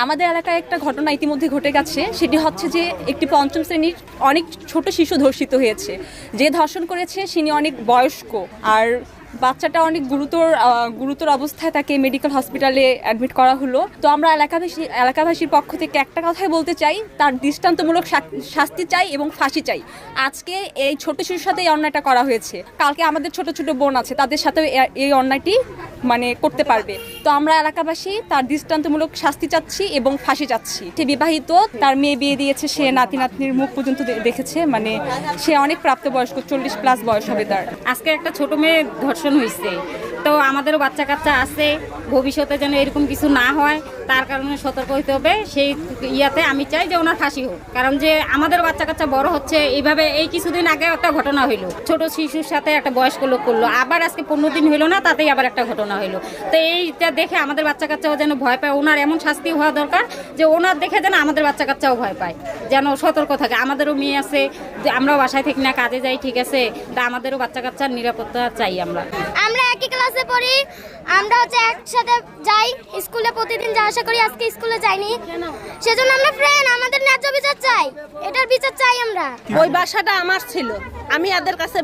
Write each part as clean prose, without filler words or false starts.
আমাদের এলাকায় একটা ঘটনা ইতিমধ্যে ঘটে গেছে, সেটি হচ্ছে যে একটি পঞ্চম শ্রেণীর অনেক ছোট শিশু ধর্ষিত হয়েছে। যে ধর্ষণ করেছে তিনি অনেক বয়স্ক, আর বাচ্চাটা অনেক গুরুতর অবস্থায় তাকে মেডিকেল হসপিটালে অ্যাডমিট করা হলো। তো আমরা এলাকাবাসীর পক্ষ থেকে একটা কথাই বলতে চাই, তার দৃষ্টান্তমূলক শাস্তি চাই এবং ফাঁসি চাই। আজকে এই ছোট শিশুর সাথে এই অন্যায়টা করা হয়েছে, কালকে আমাদের ছোট ছোট বোন আছে, তাদের সাথেও এই অন্যায়টি করতে পারবে। তো আমরা এলাকাবাসী তার দৃষ্টান্তমূলক শাস্তি চাচ্ছি এবং ফাঁসি চাচ্ছি। সে বিবাহিত, তার মেয়ে বিয়ে দিয়েছে, সে নাতি নাতনির মুখ পর্যন্ত দেখেছে, সে অনেক প্রাপ্তবয়স্ক, 40+ বয়স হবে তার। আজকে একটা ছোট মেয়ে ধর্ষণ হয়েছে, তো আমাদেরও বাচ্চা কাচ্চা আছে, ভবিষ্যতে যেন এরকম কিছু না হয় তার কারণে সতর্ক হতে হবে। সেই ইয়াতে আমি চাই যে ওনার ফাঁসি হোক, কারণ যে আমাদের বাচ্চা কাচ্চা বড় হচ্ছে এইভাবে। এই কিছুদিন আগে একটা ঘটনা হইলো, ছোট শিশুর সাথে একটা বয়স্ক লোক করলো, আবার আজকে 15 দিন হইলো না, তাতেই আবার একটা ঘটনা হইলো। তো এইটা দেখে আমাদের বাচ্চা কাচ্চাও যেন ভয় পায়। ওনার এমন শাস্তি হওয়া দরকার যে ওনার দেখে যেন আমাদের বাচ্চা কাচ্চাও ভয় পায়, যেন সতর্ক থাকে। আমাদেরও মেয়ে আছে, আমরাও বাসায় থাকি না, কাজে যাই, ঠিক আছে, তা আমাদেরও বাচ্চা কাচ্চার নিরাপত্তা চাই। আমরা একই ক্লাসে পড়ি, আমরা একসাথে যাই স্কুলে, প্রতিদিন যাওয়া আসা করি। আজকে স্কুলে যাইনি, সেজন্য আমরা ফ্রেন্ড, আমাদের ন্যায্য বিচার চাই, এটার বিচার চাই আমরা। ওই বাসাটা আমার ছিল, আমি এদের কাছে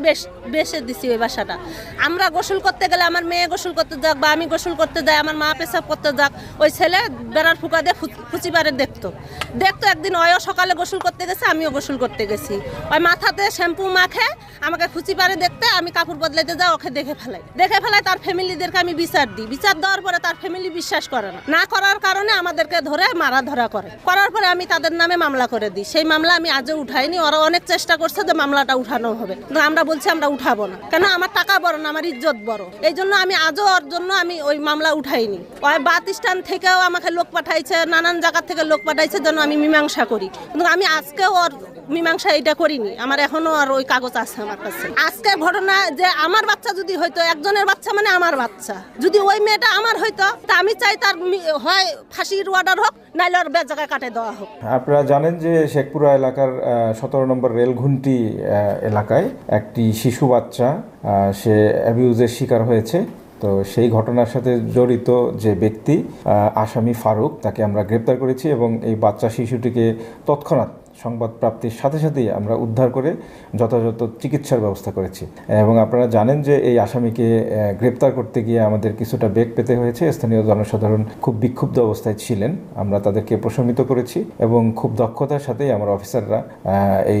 বেশে দিছি ওই বাসাটা। আমরা গোসল করতে গেলে, আমার মেয়ে গোসল করতে যাক বা আমি গোসল করতে যাই, আমার মা পেশাব করতে যাক, ওই ছেলে বেড়ার ফুকা দিয়ে ফুচিবারে দেখতো। একদিন ওয়ও সকালে গোসল করতে গেছে, আমিও গোসল করতে গেছি। ওই মাথাতে শ্যাম্পু মাখে আমাকে ফুচিবারে দেখতে, আমি কাপড় বদলাইতে যাই, ওকে দেখে ফেলাই। তার ফ্যামিলিদেরকে আমি বিচার দিই। বিচার দেওয়ার পরে তার ফ্যামিলি বিশ্বাস করে না করার কারণে আমাদেরকে ধরে ধরা করার পরে আমি তাদের নামে মামলা করে দিই। সেই মামলা আমি আজও উঠাইনি। ওরা অনেক চেষ্টা করছে যে মামলাটা উঠানো হবে, কিন্তু আমরা বলছি আমরা উঠাবো না। কেন? আমার টাকা বড় না, আমার ইজ্জত বড়। এই জন্য আমি আজও ওর জন্য আমি ওই মামলা উঠাইনি। ওই বাস স্ট্যান্ড থেকেও আমাকে লোক পাঠাইছে, নানান জায়গা থেকে লোক পাঠাইছে যেন আমি মীমাংসা করি, কিন্তু আমি আজকেও ওর মীমাংসা এটা করিনি। আমার এখনো আর ওই কাগজ আছে আমার কাছে। আজকে ঘটনা যে আমার বাচ্চা যদি হয়তো, একজনের বাচ্চা মানে আমার বাচ্চা, যদি ওই মেয়েটা আমার হয়তো, তা আমি চাই তার হয় ফাঁসির অর্ডার হোক, নাইলে ওর জায়গায় কাটে দেওয়া হোক। আপনারা জানেন যে শেখপুরা এলাকার 17 নম্বর রেলঘুন্টি এলাকায় একটি শিশু বাচ্চা সে অ্যাবিউজের শিকার হয়েছে। তো সেই ঘটনার সাথে জড়িত যে ব্যক্তি আসামি ফারুক, তাকে আমরা গ্রেপ্তার করেছি এবং এই বাচ্চা শিশুটিকে তৎক্ষণাৎ সংবাদ প্রাপ্তির সাথে সাথেই আমরা উদ্ধার করে যথাযথ চিকিৎসার ব্যবস্থা করেছি। এবং আপনারা জানেন যে এই আসামিকে গ্রেপ্তার করতে গিয়ে আমাদের কিছুটা বেগ পেতে হয়েছে। স্থানীয় জনসাধারণ খুব বিক্ষুব্ধ অবস্থায় ছিলেন, আমরা তাদেরকে প্রশমিত করেছি এবং খুব দক্ষতার সাথেই আমার অফিসাররা এই